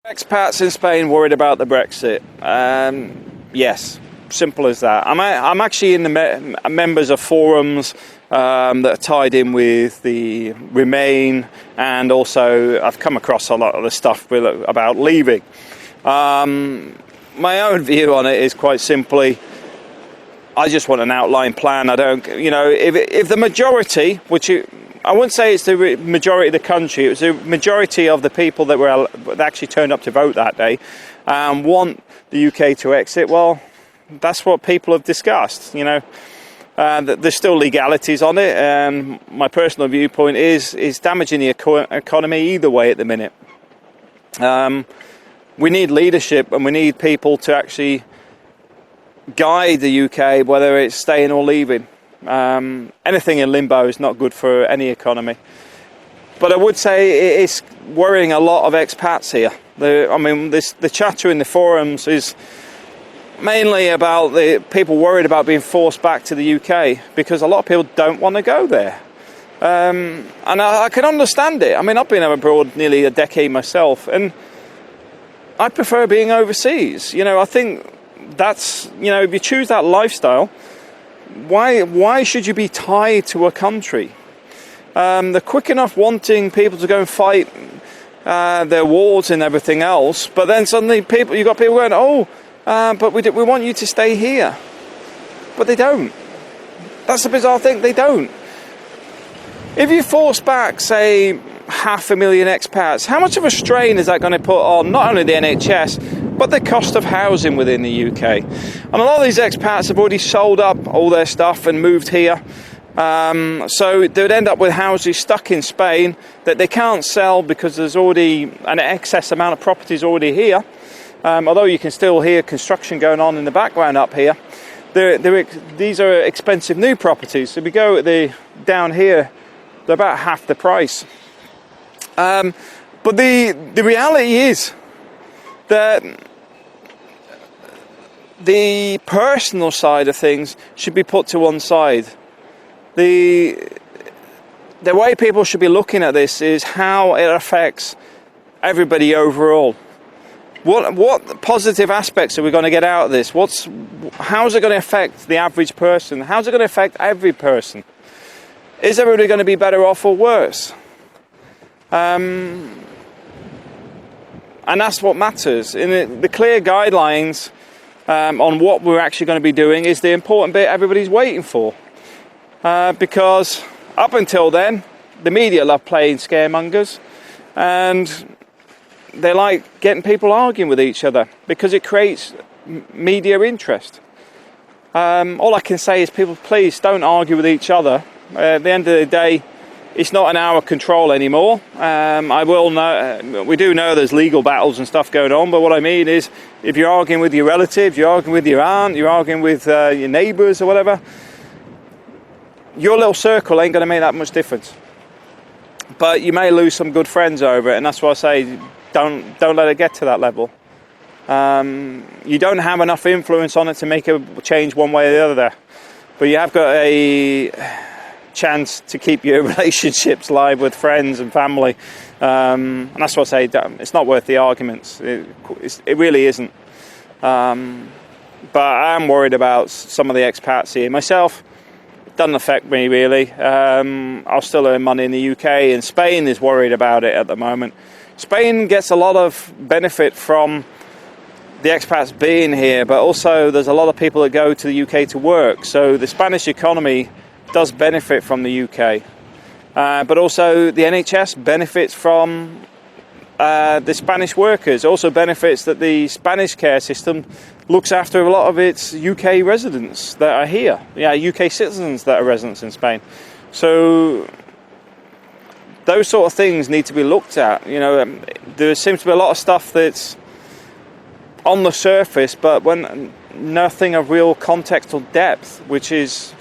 Expats in Spain worried about the Brexit? Yes, simple as that. I'm actually in the members of forums that are tied in with the Remain, and also I've come across a lot of the stuff about leaving. My own view on it is quite simply, I just want an outline plan. I don't, if the majority, I wouldn't say it's the majority of the country, it was the majority of the people that actually turned up to vote that day, want the UK to exit. Well, that's what people have discussed, there's still legalities on it, and my personal viewpoint is damaging the economy either way at the minute. We need leadership, and we need people to actually guide the UK, whether it's staying or leaving. Anything in limbo is not good for any economy. But I would say it's worrying a lot of expats here. The chatter in the forums is mainly about the people worried about being forced back to the UK, because a lot of people don't want to go there. And I can understand it. I've been abroad nearly a decade myself, and I prefer being overseas. I think that's, if you choose that lifestyle, why should you be tied to a country? They're quick enough wanting people to go and fight their wars and everything else, but then suddenly you've got people going, but we want you to stay here. But they don't. That's the bizarre thing, they don't. If you force back, say, 500,000 expats, how much of a strain is that going to put on not only the NHS, but the cost of housing within the UK? And a lot of these expats have already sold up all their stuff and moved here. So they would end up with houses stuck in Spain that they can't sell because there's already an excess amount of properties already here. Although you can still hear construction going on in the background up here. These are expensive new properties. So if we go down here, they're about half the price. But the reality is that the personal side of things should be put to one side. The way people should be looking at this is how it affects everybody overall. What positive aspects are we going to get out of this? How's it going to affect the average person? How's it going to affect every person? Is everybody going to be better off or worse? And that's what matters. In the clear guidelines on what we're actually going to be doing is the important bit everybody's waiting for. Because up until then, the media love playing scaremongers, and they like getting people arguing with each other because it creates media interest. All I can say is, people, please don't argue with each other. At the end of the day, it's not in our control anymore. We do know there's legal battles and stuff going on, but what I mean is, if you're arguing with your relatives, you're arguing with your aunt, you're arguing with your neighbours or whatever, your little circle ain't going to make that much difference. But you may lose some good friends over it, and that's why I say, don't let it get to that level. You don't have enough influence on it to make a change one way or the other, but you have got a chance to keep your relationships live with friends and family, and that's what I say, it's not worth the arguments. It really isn't. But I'm worried about some of the expats here. Myself, it doesn't affect me really. I'll still earn money in the UK, and Spain is worried about it at the moment. Spain gets a lot of benefit from the expats being here, but also there's a lot of people that go to the UK to work, so the Spanish economy does benefit from the UK, but also the NHS benefits from the Spanish workers. Also benefits that the Spanish care system looks after a lot of its UK residents that are here, UK citizens that are residents in Spain. So those sort of things need to be looked at. There seems to be a lot of stuff that's on the surface, but when nothing of real context or depth, which is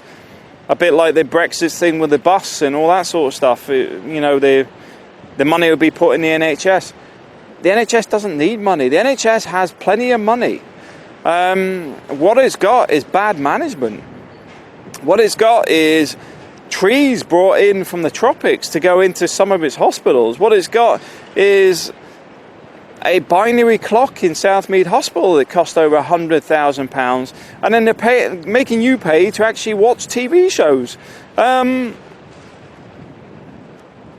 a bit like the Brexit thing with the bus and all that sort of stuff. The money would be put in the NHS. The NHS doesn't need money. The NHS has plenty of money. What it's got is bad management. What it's got is trees brought in from the tropics to go into some of its hospitals. What it's got is a binary clock in Southmead Hospital that cost over £100,000, and then they're making you pay to actually watch TV shows.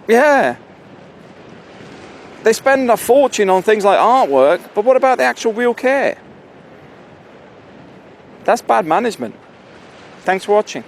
Yeah. They spend a fortune on things like artwork, but what about the actual real care? That's bad management. Thanks for watching.